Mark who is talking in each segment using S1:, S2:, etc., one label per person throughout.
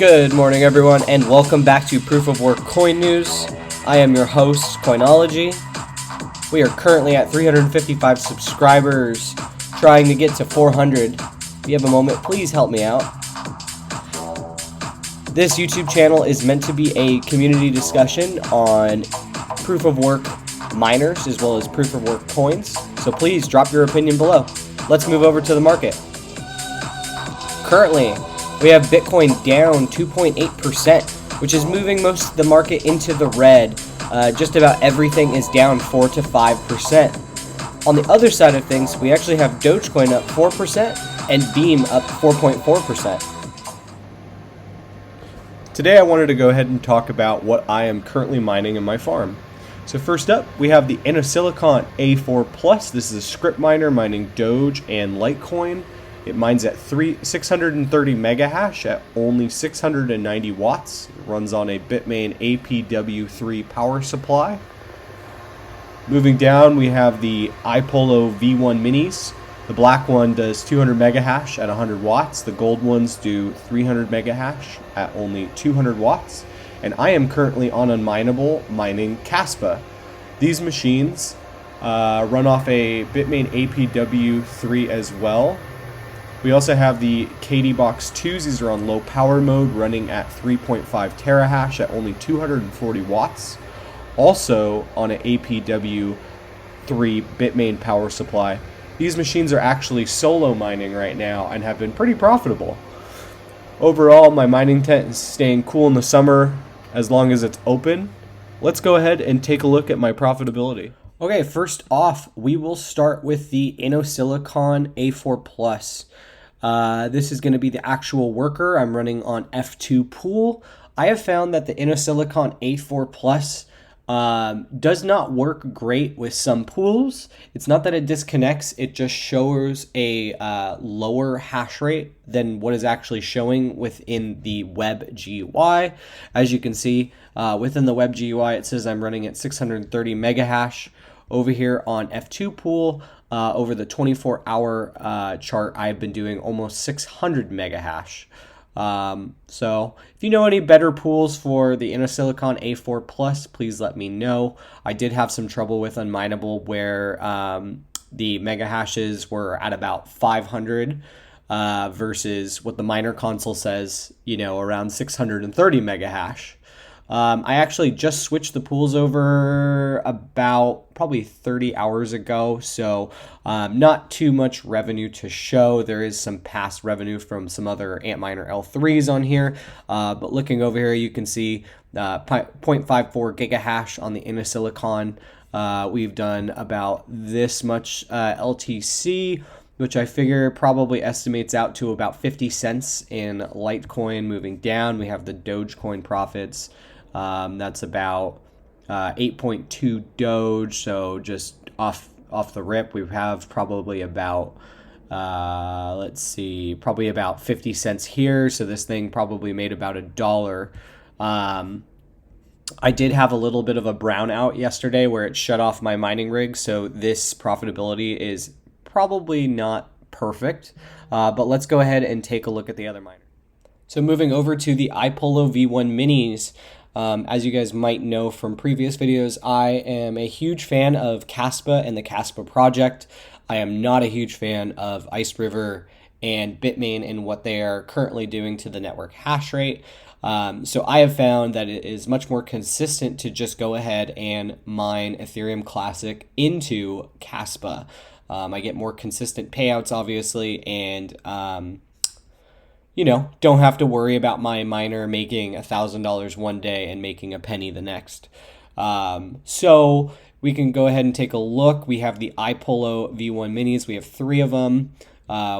S1: Good morning, everyone, and welcome back to Proof of Work Coin News. I am your host, Coinology. We are currently at 355 subscribers, trying to get to 400. If you have a moment, please help me out. This YouTube channel is meant to be a community discussion on Proof of Work miners as well as Proof of Work coins, so please drop your opinion below. Let's move over to the market. Currently, we have Bitcoin down 2.8%, which is moving most of the market into the red. Just about everything is down 4 to 5%. On the other side of things, we actually have Dogecoin up 4% and Beam up 4.4%. Today I wanted to go ahead and talk about what I am currently mining in my farm. So first up, we have the Inosilicon A4+. This is a script miner mining Doge and Litecoin. It mines at 630 mega hash at only 690 watts. It runs on a Bitmain APW3 power supply. Moving down, we have the iPolo V1 minis. The black one does 200 mega hash at 100 watts. The gold ones do 300 mega hash at only 200 watts. And I am currently on Unminable mining Caspa. These machines run off a Bitmain APW3 as well. We also have the KD Box 2s. These are on low power mode, running at 3.5 terahash at only 240 watts. Also on an APW3 Bitmain power supply. These machines are actually solo mining right now and have been pretty profitable. Overall, my mining tent is staying cool in the summer as long as it's open. Let's go ahead and take a look at my profitability. Okay, first off, we will start with the Inosilicon A4+. This is going to be the actual worker. I'm running on F2 pool. I have found that the Inosilicon A4+ does not work great with some pools. It's not that it disconnects, it just shows a lower hash rate than what is actually showing within the web GUI. As you can see, within the web GUI, it says I'm running at 630 mega hash. Over here on F2 pool, over the 24-hour chart, I've been doing almost 600 mega hash. So if you know any better pools for the Inosilicon A4+, please let me know. I did have some trouble with Unminable where the mega hashes were at about 500 versus what the miner console says, around 630 mega hash. I actually just switched the pools over about probably 30 hours ago, so not too much revenue to show. There is some past revenue from some other Antminer L3s on here, but looking over here, you can see 0.54 gigahash on the Inosilicon. We've done about this much LTC, which I figure probably estimates out to about 50 cents in Litecoin. Moving down, we have the Dogecoin profits. That's about 8.2 Doge, so just off the rip, we have probably about, probably about 50 cents here, so this thing probably made about $1. I did have a little bit of a brownout yesterday where it shut off my mining rig, so this profitability is probably not perfect, but let's go ahead and take a look at the other miner. So moving over to the iPolo V1 minis. As you guys might know from previous videos, I am a huge fan of Caspa and the Caspa project. I am not a huge fan of Ice River and Bitmain and what they are currently doing to the network hash rate. So I have found that it is much more consistent to just go ahead and mine Ethereum Classic into Caspa. I get more consistent payouts, obviously, and don't have to worry about my miner making $1,000 one day and making a penny the next. So we can go ahead and take a look. We have the iPolo V1 minis. We have 3 of them.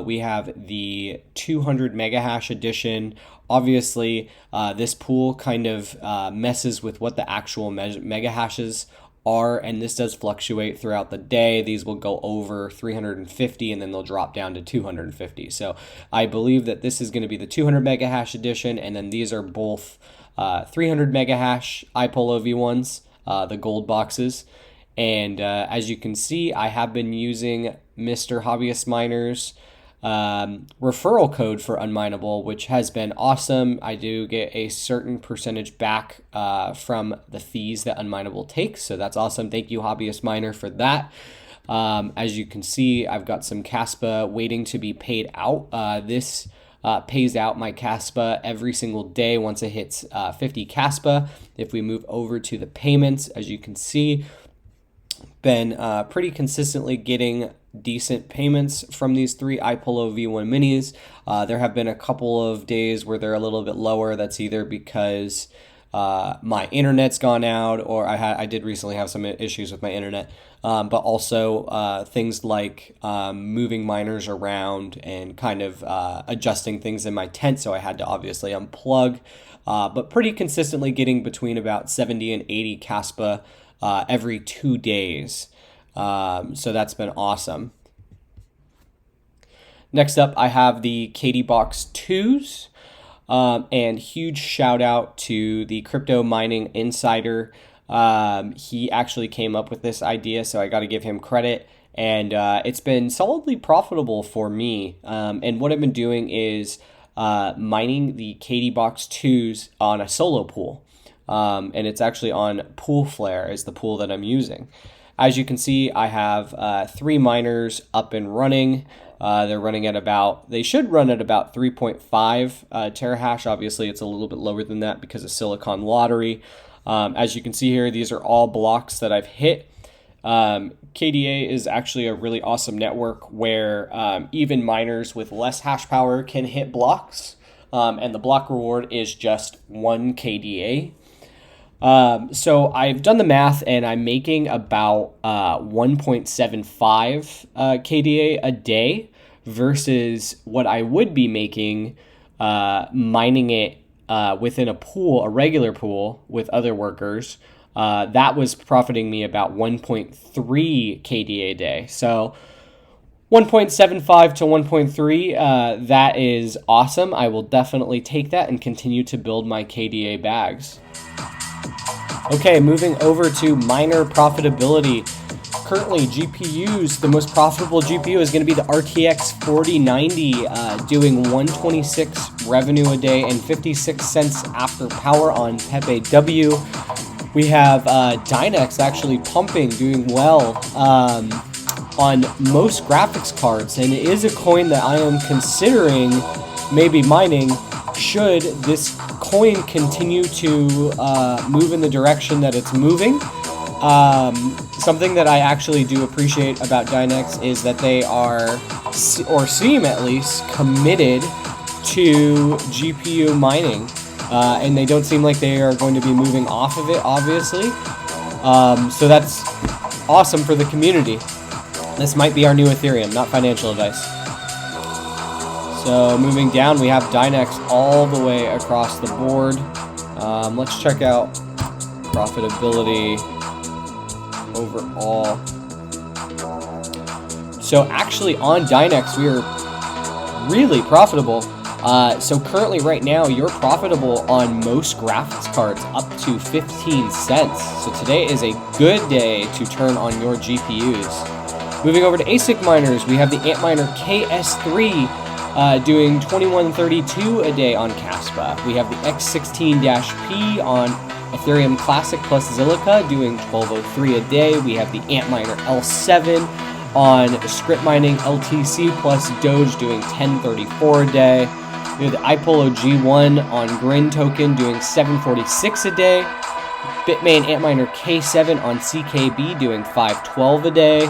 S1: We have the 200 mega hash edition. Obviously, this pool kind of messes with what the actual mega hashes are, and this does fluctuate throughout the day. These will go over 350 and then they'll drop down to 250. So I believe that this is going to be the 200 mega hash edition, and then these are both 300 mega hash iPolo V1s, the gold boxes. And as you can see, I have been using Mr. Hobbyist Miners referral code for Unmineable, which has been awesome. I do get a certain percentage back from the fees that Unmineable takes, so that's awesome. Thank you, Hobbyist Miner, for that. As you can see, I've got some Caspa waiting to be paid out. This pays out my Caspa every single day once it hits 50 Caspa. If we move over to the payments, as you can see, been pretty consistently getting decent payments from these three iPolo V1 minis. There have been a couple of days where they're a little bit lower. That's either because my internet's gone out, or I did recently have some issues with my internet, but also things like moving miners around and kind of adjusting things in my tent, so I had to obviously unplug, but pretty consistently getting between about 70 and 80 Caspa every 2 days. So that's been awesome. Next up, I have the KD Box 2s. And huge shout out to the Crypto Mining Insider. He actually came up with this idea, so I got to give him credit. And it's been solidly profitable for me. And what I've been doing is mining the KD Box 2s on a solo pool. And it's actually on Pool Flare is the pool that I'm using. As you can see, I have 3 miners up and running. They're running at they should run at about 3.5 terahash. Obviously, it's a little bit lower than that because of Silicon Lottery. As you can see here, these are all blocks that I've hit. KDA is actually a really awesome network where even miners with less hash power can hit blocks. And the block reward is just 1 KDA. So I've done the math, and I'm making about 1.75 KDA a day versus what I would be making mining it within a pool, a regular pool with other workers. That was profiting me about 1.3 KDA a day. So 1.75 to 1.3, that is awesome. I will definitely take that and continue to build my KDA bags. Okay, moving over to miner profitability. Currently, GPUs, the most profitable GPU is going to be the RTX 4090, doing 126 revenue a day and 56 cents after power on Pepe W. We have Dynex actually pumping, doing well on most graphics cards, and it is a coin that I am considering maybe mining should this coin continue to move in the direction that it's moving. Something that I actually do appreciate about Dynex is that they are, or seem at least, committed to GPU mining, and they don't seem like they are going to be moving off of it, obviously. So that's awesome for the community. This might be our new Ethereum, not financial advice. So moving down, we have Dynex all the way across the board. Let's check out profitability overall. So actually on Dynex, we are really profitable. So currently right now, you're profitable on most graphics cards up to 15 cents. So today is a good day to turn on your GPUs. Moving over to ASIC miners, we have the Antminer KS3 doing 2132 a day on Caspa. We have the X16-P on Ethereum Classic plus Zilliqa doing 1203 a day. We have the Antminer L7 on script mining LTC plus Doge doing 1034 a day. We have the iPolo G1 on Grin token doing 746 a day. Bitmain Antminer K7 on CKB doing 512 a day.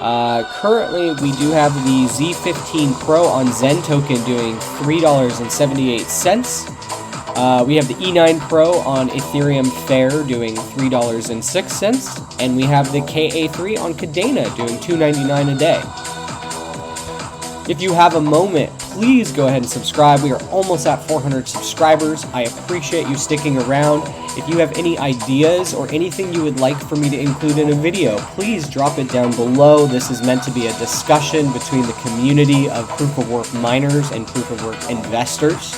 S1: Currently, we do have the Z15 Pro on Zen token doing $3.78. We have the E9 Pro on Ethereum Fair doing $3.06. And we have the KA3 on Cadena doing $2.99 a day. If you have a moment, please go ahead and subscribe. We are almost at 400 subscribers. I appreciate you sticking around. If you have any ideas or anything you would like for me to include in a video, please drop it down below. This is meant to be a discussion between the community of proof-of-work miners and proof-of-work investors.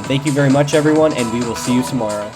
S1: Thank you very much, everyone, and we will see you tomorrow.